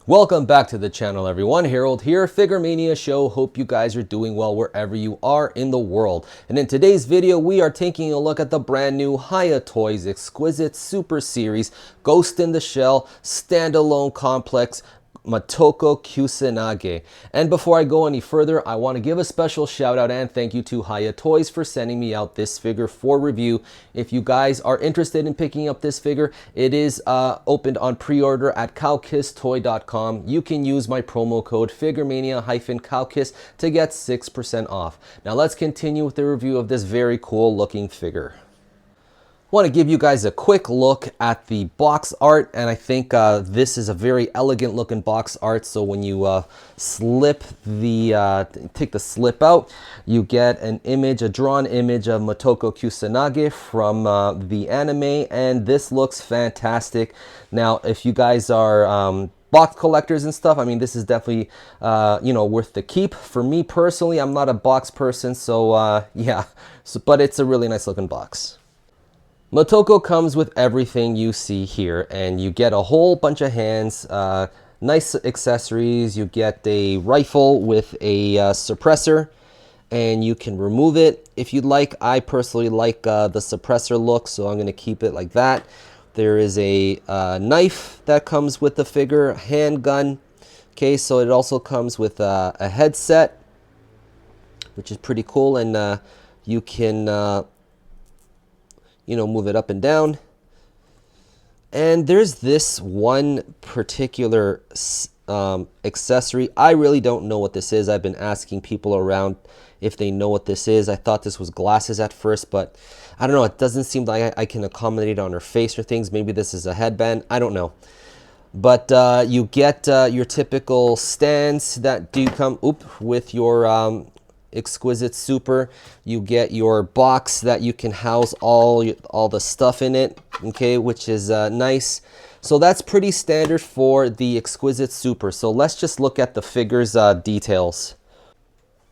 Welcome back to the channel, everyone. Harold here, Figuremania Show. Hope you guys are doing well wherever you are in the world. And in today's video, we are taking a look at the brand new Hiya Toys Exquisite Super series, Ghost in the Shell, Standalone Complex, Motoko Kusanagi. And before I go any further, I want to give a special shout out and thank you to Hiya Toys for sending me out this figure for review. If you guys are interested in picking up this figure, it is opened on pre-order at kowkistoy.com. You can use my promo code Figuremania-kowkis to get 6% off. Now let's continue with the review of this very cool looking figure. I want to give you guys a quick look at the box art, and I think this is a very elegant looking box art. So when you take the slip out, you get an image, a drawn image of Motoko Kusanagi from the anime, and this looks fantastic. Now, if you guys are box collectors and stuff, I mean, this is definitely worth the keep. For me personally, I'm not a box person, so yeah, but it's a really nice looking box. Motoko comes with everything you see here, and you get a whole bunch of hands, nice accessories. You get a rifle with a suppressor, and you can remove it if you'd like. I personally like the suppressor look, so I'm going to keep it like that. There is a knife that comes with the figure, a handgun. Okay, so it also comes with a headset, which is pretty cool, and you can move it up and down. And there's this one particular accessory. I really don't know what this is. I've been asking people around if they know what this is. I thought this was glasses at first, but I don't know. It doesn't seem like I can accommodate it on her face or things. Maybe this is a headband. I don't know. But you get your typical stands that do come with your Exquisite Super. You get your box that you can house all the stuff in it, okay, which is nice. So that's pretty standard for the Exquisite Super. So let's just look at the figure's details.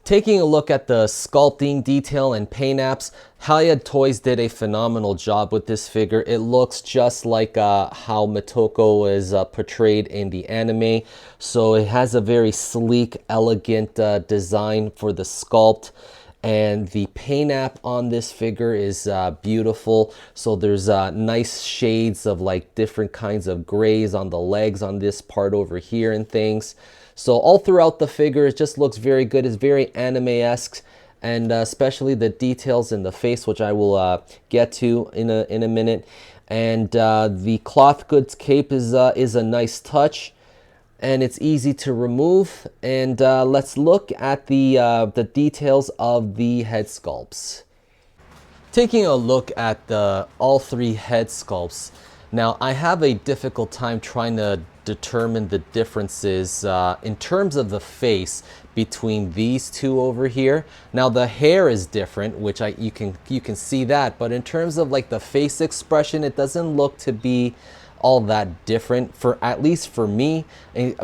Taking a look at the sculpting detail and paint apps, Hiya Toys did a phenomenal job with this figure. It looks just like how Motoko is portrayed in the anime. So it has a very sleek, elegant design for the sculpt. And the paint app on this figure is beautiful. So there's nice shades of like different kinds of grays on the legs on this part over here and things. So all throughout the figure, it just looks very good. It's very anime-esque, and especially the details in the face, which I will get to in a minute. And the cloth goods cape is a nice touch, and it's easy to remove. And let's look at the details of the head sculpts. Taking a look at all three head sculpts. Now, I have a difficult time trying to determine the differences in terms of the face between these two over here. Now, the hair is different, which you can see that, but in terms of like the face expression, it doesn't look to be all that different, for at least for me.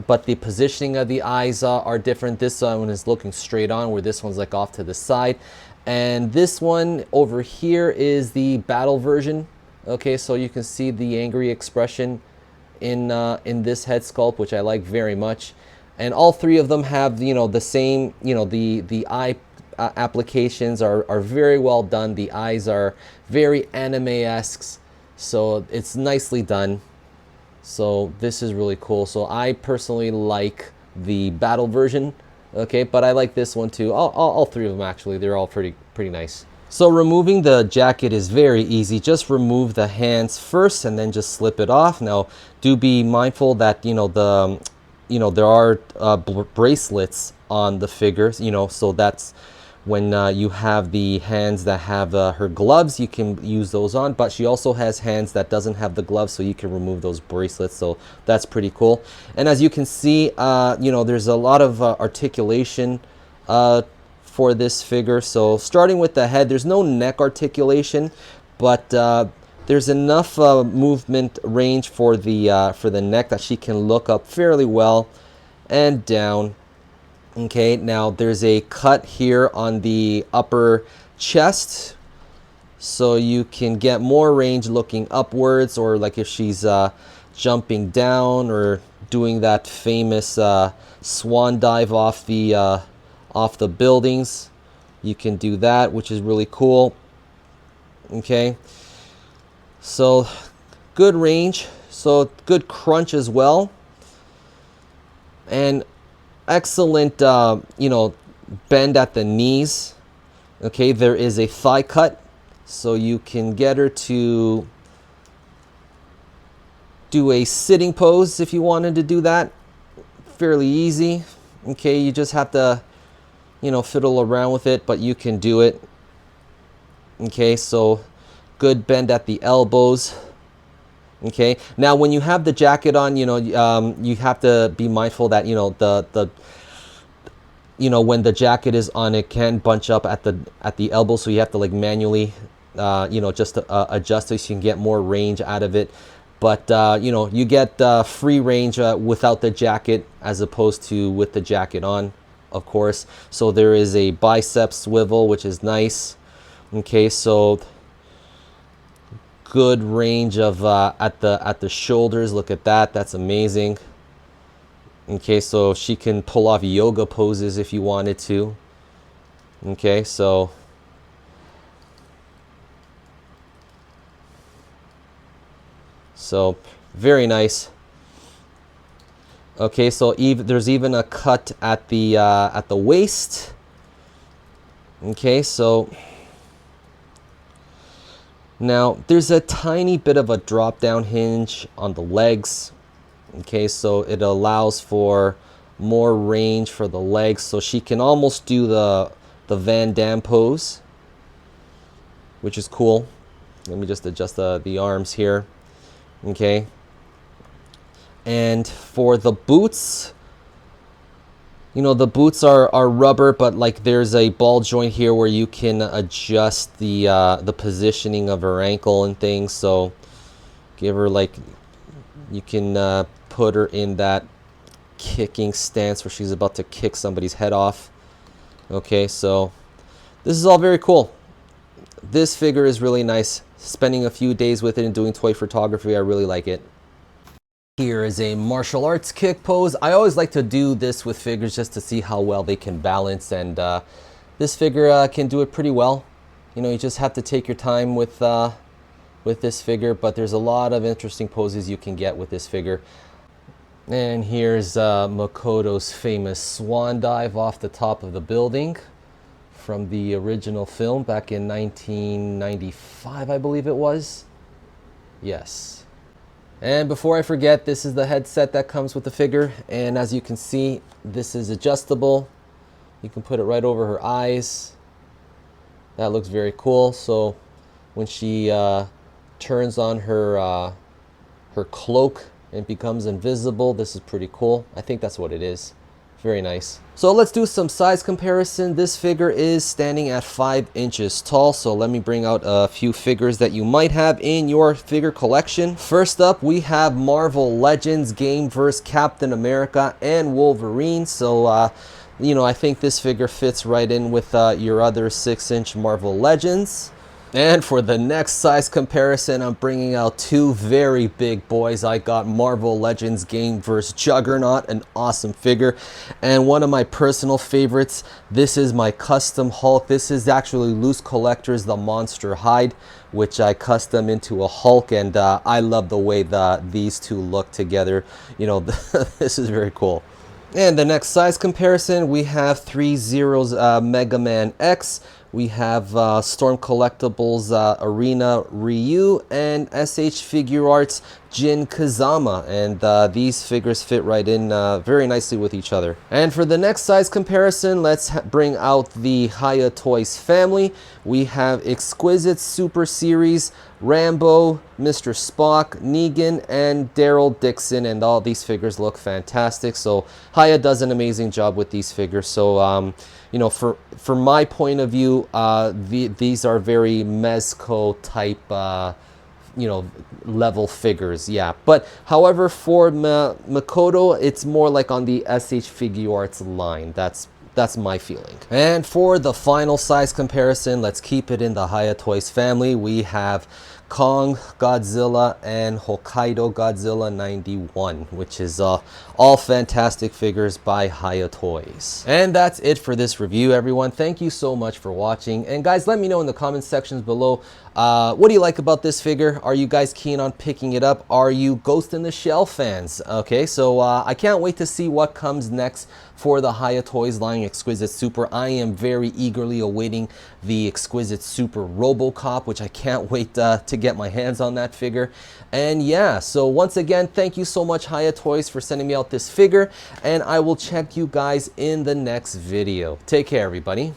But the positioning of the eyes are different. This one is looking straight on, where this one's like off to the side, and this one over here is the battle version. Okay, so you can see the angry expression in this head sculpt, which I like very much. And all three of them have the same, the eye applications are very well done. The eyes are very anime-esque, so it's nicely done. So this is really cool. So I personally like the battle version, okay, but I like this one too. All three of them actually, they're all pretty nice. So removing the jacket is very easy. Just remove the hands first and then just slip it off. Now, do be mindful that there are bracelets on the figures. So that's when you have the hands that have her gloves, you can use those on. But she also has hands that doesn't have the gloves, so you can remove those bracelets. So that's pretty cool. And as you can see, there's a lot of articulation for this figure. So starting with the head, there's no neck articulation, but there's enough movement range for the neck that she can look up fairly well and down. Okay, now there's a cut here on the upper chest, so you can get more range looking upwards, or like if she's jumping down or doing that famous swan dive off the buildings. You can do that, which is really cool. Okay, so good range, so good crunch as well, and excellent you know, bend at the knees. Okay, there is a thigh cut, so you can get her to do a sitting pose if you wanted to do that. Fairly easy. Okay, you just have to, you know, fiddle around with it, but you can do it. Okay, so good bend at the elbows. Okay, now when you have the jacket on, you know, you have to be mindful that, you know, you know, when the jacket is on, it can bunch up at the elbow, so you have to like manually you know, just adjust it so you can get more range out of it. But you know, you get free range without the jacket as opposed to with the jacket on, of course. So there is a bicep swivel, which is nice. Okay, so good range of at the shoulders. Look at that, that's amazing. Okay, so she can pull off yoga poses if you wanted to. Okay, so very nice. Okay, so there's even a cut at the waist. Okay, so now there's a tiny bit of a drop down hinge on the legs. Okay, so it allows for more range for the legs, so she can almost do the Van Damme pose, which is cool. Let me just adjust the arms here. Okay, and for the boots, you know, the boots are rubber, but like there's a ball joint here where you can adjust the positioning of her ankle and things. So give her like, you can put her in that kicking stance where she's about to kick somebody's head off. Okay, so this is all very cool. This figure is really nice. Spending a few days with it and doing toy photography, I really like it. Here is a martial arts kick pose. I always like to do this with figures just to see how well they can balance, and this figure can do it pretty well. You know, you just have to take your time with this figure, but there's a lot of interesting poses you can get with this figure. And here's Makoto's famous swan dive off the top of the building from the original film back in 1995, I believe it was. Yes. And before I forget, this is the headset that comes with the figure, and as you can see, this is adjustable. You can put it right over her eyes. That looks very cool. So when she turns on her her cloak and becomes invisible, this is pretty cool. I think that's what it is. Very nice. So let's do some size comparison. This figure is standing at 5 inches tall. So let me bring out a few figures that you might have in your figure collection. First up, we have Marvel Legends Game vs. Captain America and Wolverine. So you know, I think this figure fits right in with your other 6-inch Marvel Legends. And for the next size comparison, I'm bringing out two very big boys. I got Marvel Legends Game vs. Juggernaut, an awesome figure. And one of my personal favorites, this is my custom Hulk. This is actually Loose Collector's The Monster Hide, which I custom into a Hulk. And I love the way these two look together. You know, this is very cool. And the next size comparison, we have 3-Zero's Mega Man X. We have Storm Collectibles Arena Ryu and SH Figure Arts Jin Kazama, and these figures fit right in very nicely with each other. And for the next size comparison, let's bring out the Hiya Toys family. We have Exquisite Super Series, Rambo, Mr. Spock, Negan, and Daryl Dixon, and all these figures look fantastic. So Hiya does an amazing job with these figures. So you know, from my point of view, these are very Mezco type, you know, level figures, yeah. But however, for Makoto, it's more like on the SH Figure Arts line. That's my feeling. And for the final size comparison, let's keep it in the Hiya Toys family. We have Kong Godzilla and Hokkaido Godzilla 91, which is all fantastic figures by Hiya Toys. And that's it for this review, everyone. Thank you so much for watching. And guys, let me know in the comment sections below, what do you like about this figure? Are you guys keen on picking it up? Are you Ghost in the Shell fans? Okay, so I can't wait to see what comes next for the Hiya Toys line Exquisite Super. I am very eagerly awaiting the Exquisite Super RoboCop, which I can't wait to get my hands on that figure. And yeah, so once again, thank you so much Hiya Toys for sending me out this figure, and I will check you guys in the next video. Take care, everybody.